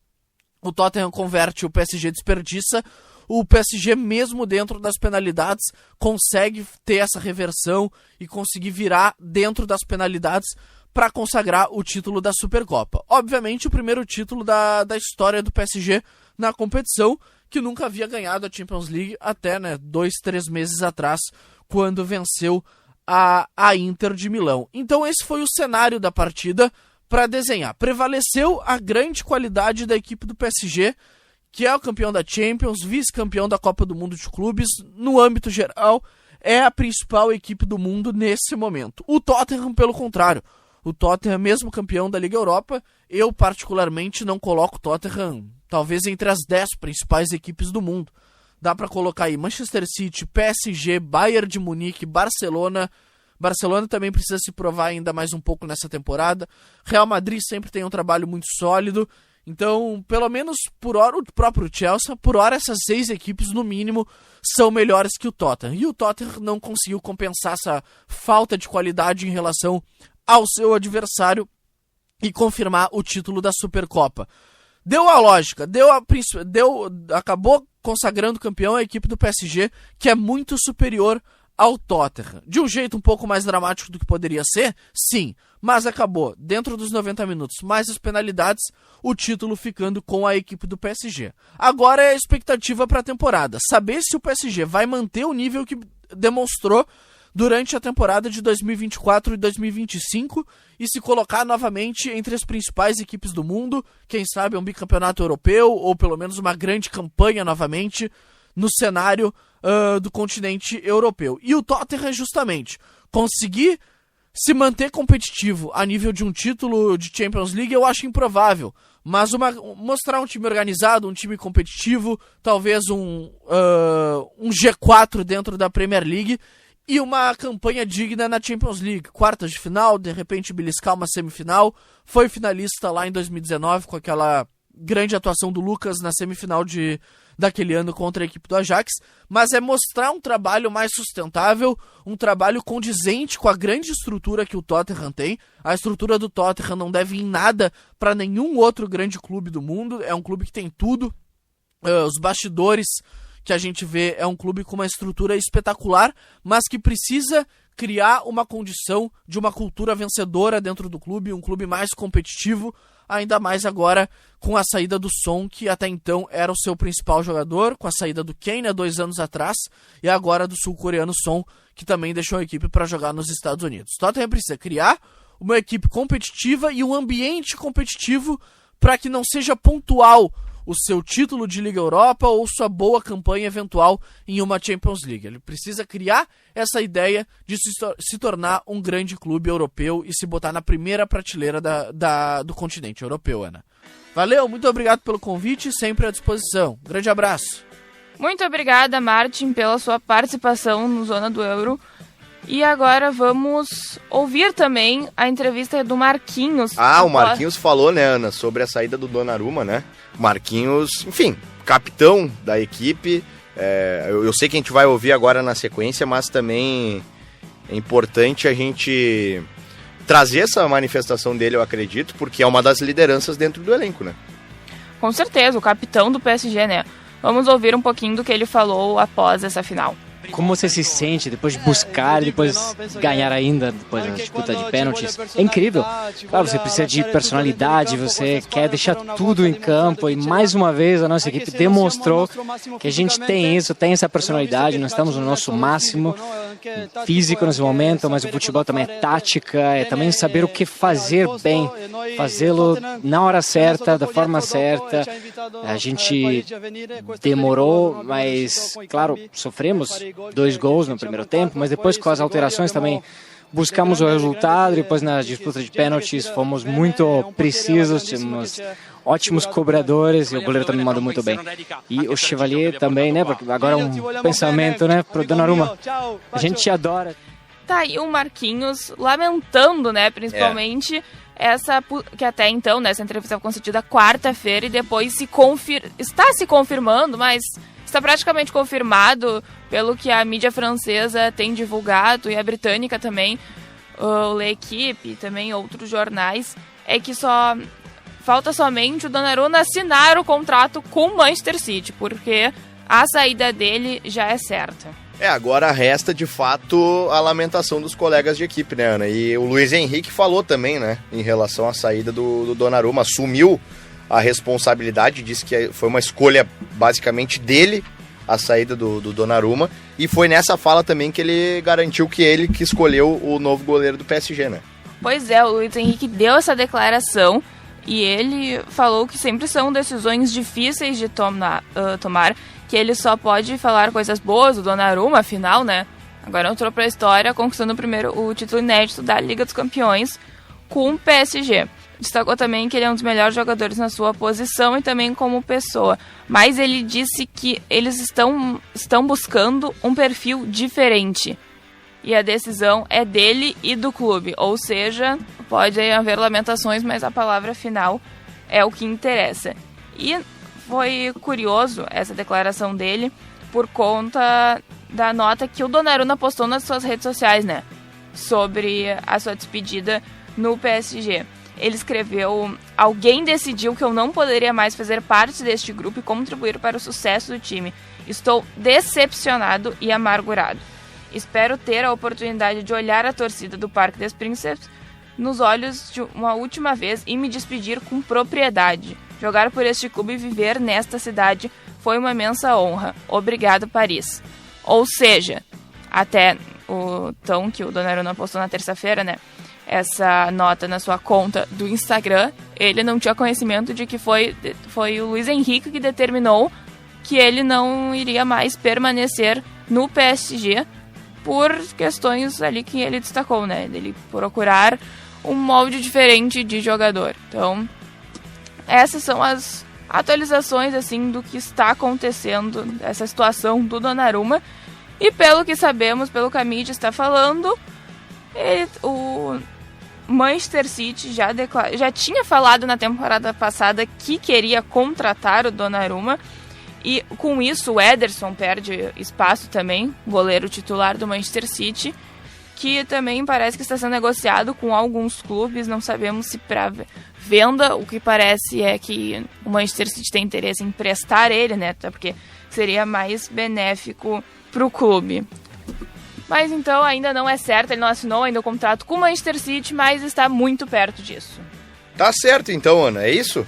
O Tottenham converte, o PSG desperdiça. O PSG, mesmo dentro das penalidades, consegue ter essa reversão e conseguir virar dentro das penalidades para consagrar o título da Supercopa. Obviamente, o primeiro título da história do PSG na competição, que nunca havia ganhado a Champions League até 2-3 meses atrás, quando venceu a Inter de Milão. Então esse foi o cenário da partida para desenhar. Prevaleceu a grande qualidade da equipe do PSG, que é o campeão da Champions, vice-campeão da Copa do Mundo de Clubes, no âmbito geral, é a principal equipe do mundo nesse momento. O Tottenham, pelo contrário, o Tottenham, mesmo campeão da Liga Europa, eu particularmente não coloco o Tottenham, talvez entre as 10 principais equipes do mundo. Dá para colocar aí Manchester City, PSG, Bayern de Munique, Barcelona. Barcelona também precisa se provar ainda mais um pouco nessa temporada. Real Madrid sempre tem um trabalho muito sólido. Então, pelo menos por hora, o próprio Chelsea, por hora essas 6 equipes, no mínimo, são melhores que o Tottenham. E o Tottenham não conseguiu compensar essa falta de qualidade em relação ao seu adversário e confirmar o título da Supercopa. Deu a lógica, acabou consagrando campeão a equipe do PSG, que é muito superior ao Tottenham. De um jeito um pouco mais dramático do que poderia ser, sim, mas acabou, dentro dos 90 minutos, mais as penalidades, o título ficando com a equipe do PSG. Agora é a expectativa para a temporada, saber se o PSG vai manter o nível que demonstrou durante a temporada de 2024 e 2025 e se colocar novamente entre as principais equipes do mundo, quem sabe um bicampeonato europeu ou pelo menos uma grande campanha novamente no cenário do continente europeu. E o Tottenham justamente conseguir se manter competitivo a nível de um título de Champions League eu acho improvável, mas mostrar um time organizado, um time competitivo, talvez um G4 dentro da Premier League e uma campanha digna na Champions League, quartas de final, de repente beliscar uma semifinal, foi finalista lá em 2019 com aquela grande atuação do Lucas na semifinal daquele ano contra a equipe do Ajax, mas é mostrar um trabalho mais sustentável, um trabalho condizente com a grande estrutura que o Tottenham tem. A estrutura do Tottenham não deve em nada para nenhum outro grande clube do mundo, é um clube que tem tudo, os bastidores que a gente vê é um clube com uma estrutura espetacular, mas que precisa criar uma condição de uma cultura vencedora dentro do clube, um clube mais competitivo, ainda mais agora com a saída do Son, que até então era o seu principal jogador, com a saída do Kane há 2 anos atrás, e agora do sul-coreano Son, que também deixou a equipe para jogar nos Estados Unidos. Tottenham precisa criar uma equipe competitiva e um ambiente competitivo para que não seja pontual o seu título de Liga Europa ou sua boa campanha eventual em uma Champions League. Ele precisa criar essa ideia de se tornar um grande clube europeu e se botar na primeira prateleira do continente europeu, Ana. Valeu, muito obrigado pelo convite, sempre à disposição. Grande abraço. Muito obrigada, Martin, pela sua participação no Zona do Euro. E agora vamos ouvir também a entrevista do Marquinhos. O Marquinhos falou, né, Ana, sobre a saída do Donnarumma, né? Marquinhos, enfim, capitão da equipe. Eu sei que a gente vai ouvir agora na sequência, mas também é importante a gente trazer essa manifestação dele, eu acredito, porque é uma das lideranças dentro do elenco, né? Com certeza, o capitão do PSG, né? Vamos ouvir um pouquinho do que ele falou após essa final. Como você se sente depois de buscar, depois ganhar ainda, depois da disputa de pênaltis? É incrível. Claro, você precisa de personalidade, você quer deixar tudo em campo e mais uma vez a nossa equipe demonstrou que a gente tem isso, tem essa personalidade, nós estamos no nosso máximo físico nesse momento, mas o futebol também é tática, é também saber o que fazer bem, fazê-lo na hora certa, da forma certa. A gente demorou, mas claro, sofremos 2 gols no primeiro tempo, mas depois com as alterações também buscamos o resultado, depois na disputa de pênaltis fomos muito precisos, tínhamos ótimos cobradores e o goleiro também mandou muito bem. E o Chevalier também, né, porque agora é um pensamento, né, pro Donnarumma, a gente adora. Tá aí o Marquinhos lamentando, né, principalmente essa, que até então, né, essa entrevista foi concedida quarta-feira e depois está se confirmando, mas está praticamente confirmado pelo que a mídia francesa tem divulgado e a britânica também, o L'Equipe e também outros jornais, é que só falta somente o Donnarumma assinar o contrato com o Manchester City, porque a saída dele já é certa. Agora resta de fato a lamentação dos colegas de equipe, né, Ana? E o Luiz Henrique falou também, né, em relação à saída do Donnarumma, assumiu a responsabilidade, disse que foi uma escolha basicamente dele a saída do Donnarumma, e foi nessa fala também que ele garantiu que ele que escolheu o novo goleiro do PSG, né? Pois é, o Luiz Henrique deu essa declaração e ele falou que sempre são decisões difíceis de tomar, que ele só pode falar coisas boas, o Donnarumma, afinal, né? Agora entrou pra história, conquistando o título inédito da Liga dos Campeões com o PSG. Destacou também que ele é um dos melhores jogadores na sua posição e também como pessoa. Mas ele disse que eles estão buscando um perfil diferente. E a decisão é dele e do clube. Ou seja, pode haver lamentações, mas a palavra final é o que interessa. E foi curioso essa declaração dele por conta da nota que o Donnarumma postou nas suas redes sociais, né? Sobre a sua despedida no PSG. Ele escreveu: alguém decidiu que eu não poderia mais fazer parte deste grupo e contribuir para o sucesso do time. Estou decepcionado e amargurado. Espero ter a oportunidade de olhar a torcida do Parque des Princes nos olhos de uma última vez e me despedir com propriedade. Jogar por este clube e viver nesta cidade foi uma imensa honra. Obrigado, Paris. Ou seja, até o tom que o Donnarumma postou na terça-feira, né? Essa nota na sua conta do Instagram, ele não tinha conhecimento de que foi o Luiz Henrique que determinou que ele não iria mais permanecer no PSG por questões ali que ele destacou, né? Ele procurar um molde diferente de jogador. Então, essas são as atualizações assim do que está acontecendo, essa situação do Donnarumma. E pelo que sabemos, pelo que a mídia está falando, o Manchester City já tinha falado na temporada passada que queria contratar o Donnarumma. E com isso o Ederson perde espaço também, goleiro titular do Manchester City, que também parece que está sendo negociado com alguns clubes, não sabemos se para venda. O que parece é que o Manchester City tem interesse em emprestar ele, né? Até porque seria mais benéfico para o clube. Mas então ainda não é certo, ele não assinou ainda o contrato com o Manchester City, mas está muito perto disso. Tá certo então, Ana, é isso?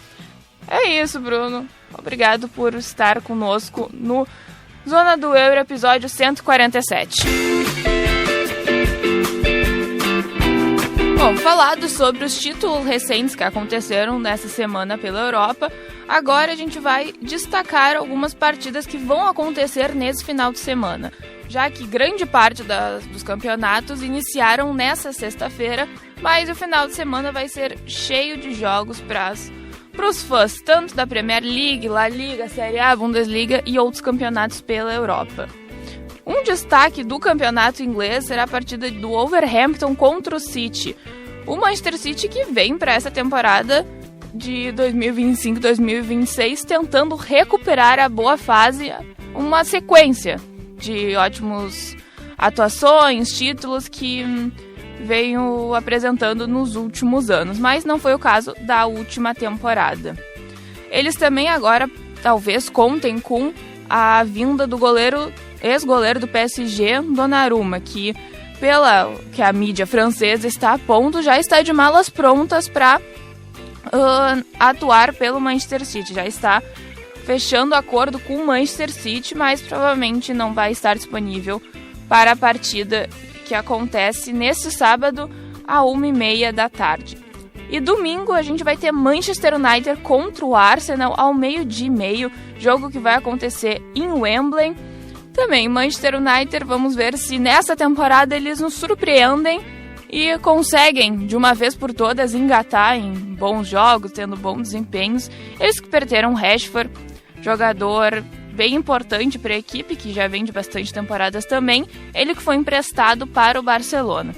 É isso, Bruno. Obrigado por estar conosco no Zona do Euro, episódio 147. Bom, falado sobre os títulos recentes que aconteceram nessa semana pela Europa, agora a gente vai destacar algumas partidas que vão acontecer nesse final de semana, já que grande parte dos campeonatos iniciaram nessa sexta-feira, mas o final de semana vai ser cheio de jogos para os fãs, tanto da Premier League, La Liga, Série A, Bundesliga e outros campeonatos pela Europa. Um destaque do campeonato inglês será a partida do Wolverhampton contra o City. O Manchester City que vem para essa temporada de 2025-2026 tentando recuperar a boa fase, uma sequência de ótimas atuações, títulos que veio apresentando nos últimos anos, mas não foi o caso da última temporada. Eles também agora talvez contem com a vinda do ex-goleiro do PSG, Donnarumma, que pela que a mídia francesa está a ponto, já está de malas prontas para atuar pelo Manchester City, já está fechando acordo com o Manchester City, mas provavelmente não vai estar disponível para a partida que acontece neste sábado, à 1h30 da tarde. E domingo a gente vai ter Manchester United contra o Arsenal ao 12h30, jogo que vai acontecer em Wembley. Também Manchester United, vamos ver se nessa temporada eles nos surpreendem e conseguem, de uma vez por todas, engatar em bons jogos, tendo bons desempenhos. Eles que perderam Rashford, jogador bem importante para a equipe, que já vem de bastante temporadas também, ele que foi emprestado para o Barcelona.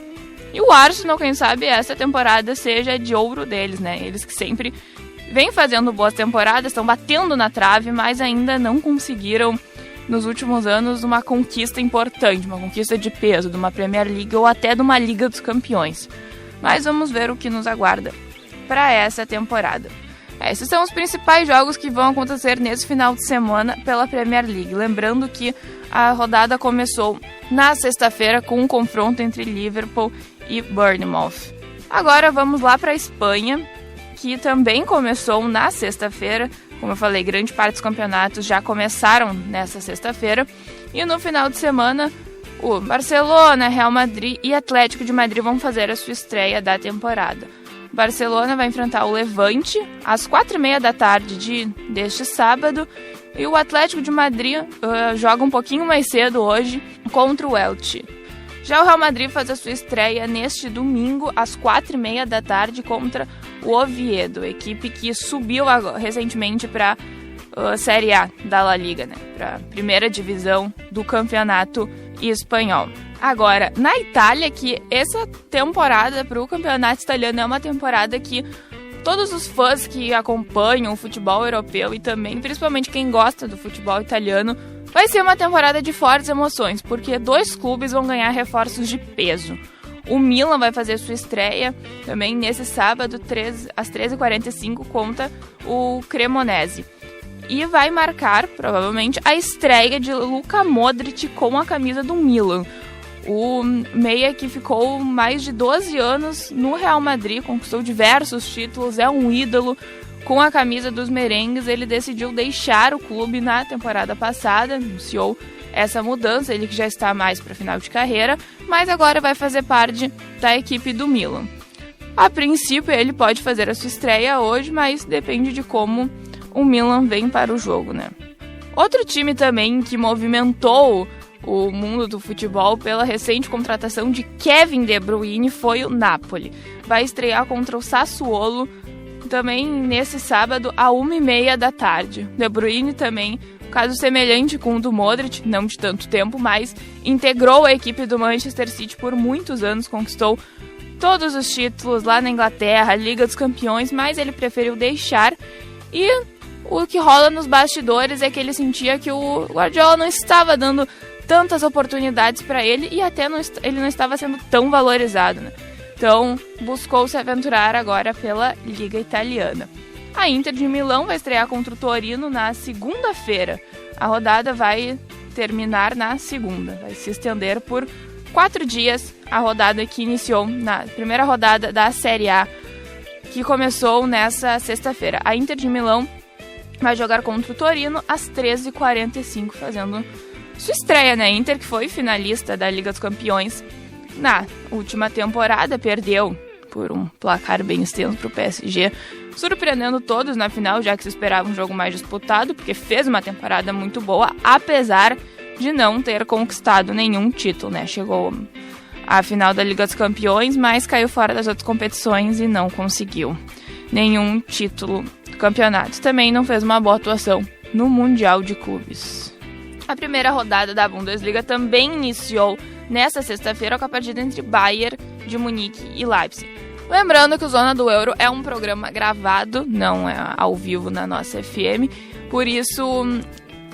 E o Arsenal, quem sabe, essa temporada seja de ouro deles, né? Eles que sempre vêm fazendo boas temporadas, estão batendo na trave, mas ainda não conseguiram, nos últimos anos, uma conquista importante, uma conquista de peso, de uma Premier League ou até de uma Liga dos Campeões. Mas vamos ver o que nos aguarda para essa temporada. Esses são os principais jogos que vão acontecer nesse final de semana pela Premier League. Lembrando que a rodada começou na sexta-feira com um confronto entre Liverpool e Bournemouth. Agora vamos lá para a Espanha, que também começou na sexta-feira Como eu falei, grande parte dos campeonatos já começaram nessa sexta-feira. E no final de semana, o Barcelona, Real Madrid e Atlético de Madrid vão fazer a sua estreia da temporada. O Barcelona vai enfrentar o Levante às 4h30 da tarde deste sábado. E o Atlético de Madrid joga um pouquinho mais cedo hoje contra o Elche. Já o Real Madrid faz a sua estreia neste domingo, às 4h30 da tarde, contra o Oviedo, equipe que subiu recentemente para a Série A da La Liga, né? Para a primeira divisão do campeonato espanhol. Agora, na Itália, que essa temporada para o campeonato italiano é uma temporada que todos os fãs que acompanham o futebol europeu e também, principalmente quem gosta do futebol italiano, vai ser uma temporada de fortes emoções, porque 2 clubes vão ganhar reforços de peso. O Milan vai fazer sua estreia também nesse sábado, às 13h45, contra o Cremonese. E vai marcar, provavelmente, a estreia de Luka Modric com a camisa do Milan. O meia que ficou mais de 12 anos no Real Madrid, conquistou diversos títulos, é um ídolo. Com a camisa dos merengues, ele decidiu deixar o clube na temporada passada, anunciou essa mudança, ele que já está mais para final de carreira, mas agora vai fazer parte da equipe do Milan. A princípio, ele pode fazer a sua estreia hoje, mas depende de como o Milan vem para o jogo, né? Outro time também que movimentou o mundo do futebol pela recente contratação de Kevin De Bruyne foi o Napoli. Vai estrear contra o Sassuolo também nesse sábado, à 1h30 da tarde. De Bruyne também, caso semelhante com o do Modric, não de tanto tempo, mas integrou a equipe do Manchester City por muitos anos, conquistou todos os títulos lá na Inglaterra, a Liga dos Campeões, mas ele preferiu deixar. E o que rola nos bastidores é que ele sentia que o Guardiola não estava dando tantas oportunidades para ele e até ele não estava sendo tão valorizado, né? Então, buscou se aventurar agora pela Liga Italiana. A Inter de Milão vai estrear contra o Torino na segunda-feira. A rodada vai terminar na segunda. Vai se estender por 4 dias a rodada que iniciou na primeira rodada da Série A, que começou nessa sexta-feira. A Inter de Milão vai jogar contra o Torino às 13h45, fazendo sua estreia, né? Inter, que foi finalista da Liga dos Campeões na última temporada, perdeu por um placar bem extenso para o PSG, surpreendendo todos na final, já que se esperava um jogo mais disputado, porque fez uma temporada muito boa, apesar de não ter conquistado nenhum título, né? Chegou à final da Liga dos Campeões, mas caiu fora das outras competições e não conseguiu nenhum título do campeonato. Também não fez uma boa atuação no Mundial de Clubes. A primeira rodada da Bundesliga também iniciou nessa sexta-feira com a partida entre Bayern de Munique e Leipzig. Lembrando que o Zona do Euro é um programa gravado, não é ao vivo na nossa FM, por isso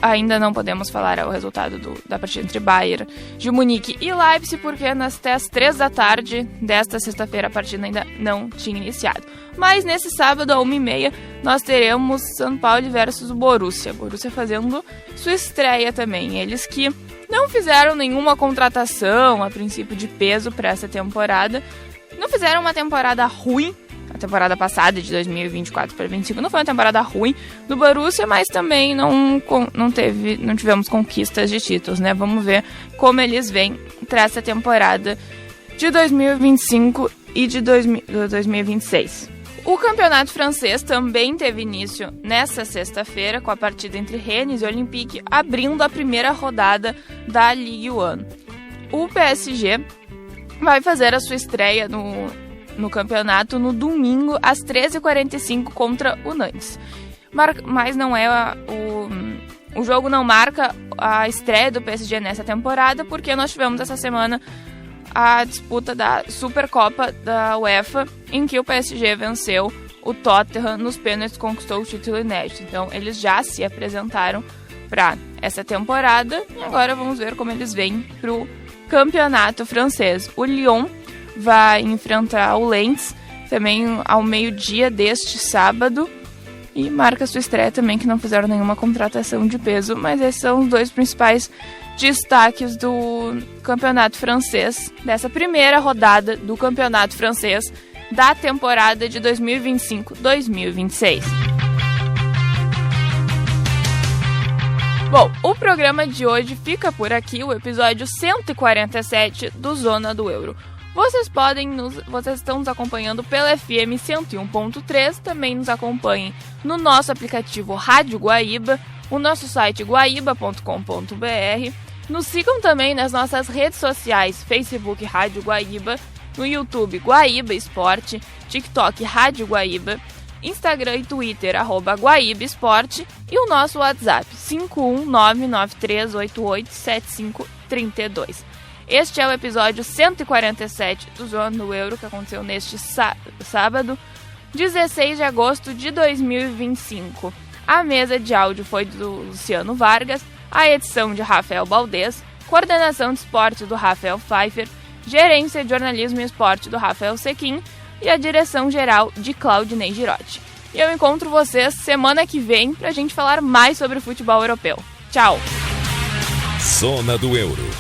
ainda não podemos falar o resultado da partida entre Bayern de Munique e Leipzig, porque até às 3 da tarde desta sexta-feira a partida ainda não tinha iniciado. Mas nesse sábado, à 1h30, nós teremos São Paulo versus o Borussia. Borussia fazendo sua estreia também. Eles que não fizeram nenhuma contratação, a princípio, de peso para essa temporada. Não fizeram uma temporada ruim. A temporada passada, de 2024 para 2025, não foi uma temporada ruim do Borussia, mas também não tivemos conquistas de títulos, né? Vamos ver como eles vêm para essa temporada de 2025 e de 2026. O campeonato francês também teve início nessa sexta-feira, com a partida entre Rennes e Olympique, abrindo a primeira rodada da Ligue 1. O PSG vai fazer a sua estreia no campeonato no domingo, às 13h45, contra o Nantes. Mas não é o jogo não marca a estreia do PSG nessa temporada, porque nós tivemos essa semana a disputa da Supercopa da UEFA, em que o PSG venceu o Tottenham nos pênaltis e conquistou o título inédito. Então, eles já se apresentaram para essa temporada e agora vamos ver como eles vêm para o campeonato francês. O Lyon vai enfrentar o Lens também ao meio-dia deste sábado e marca sua estreia também, que não fizeram nenhuma contratação de peso, mas esses são os 2 principais destaques do campeonato francês, dessa primeira rodada do campeonato francês da temporada de 2025-2026. Bom, o programa de hoje fica por aqui, o episódio 147 do Zona do Euro. Vocês estão nos acompanhando pela FM 101.3, também nos acompanhem no nosso aplicativo Rádio Guaíba, o nosso site guaíba.com.br. Nos sigam também nas nossas redes sociais, Facebook Rádio Guaíba, no YouTube Guaíba Esporte, TikTok Rádio Guaíba, Instagram e Twitter @Guaíba Esporte e o nosso WhatsApp 51993887532. Este é o episódio 147 do Zona do Euro, que aconteceu neste sábado, 16 de agosto de 2025. A mesa de áudio foi do Luciano Vargas, a edição de Rafael Baldez, coordenação de esporte do Rafael Pfeiffer, gerência de jornalismo e esporte do Rafael Sequim e a direção geral de Claudinei Girotti. E eu encontro vocês semana que vem pra gente falar mais sobre o futebol europeu. Tchau! Zona do Euro.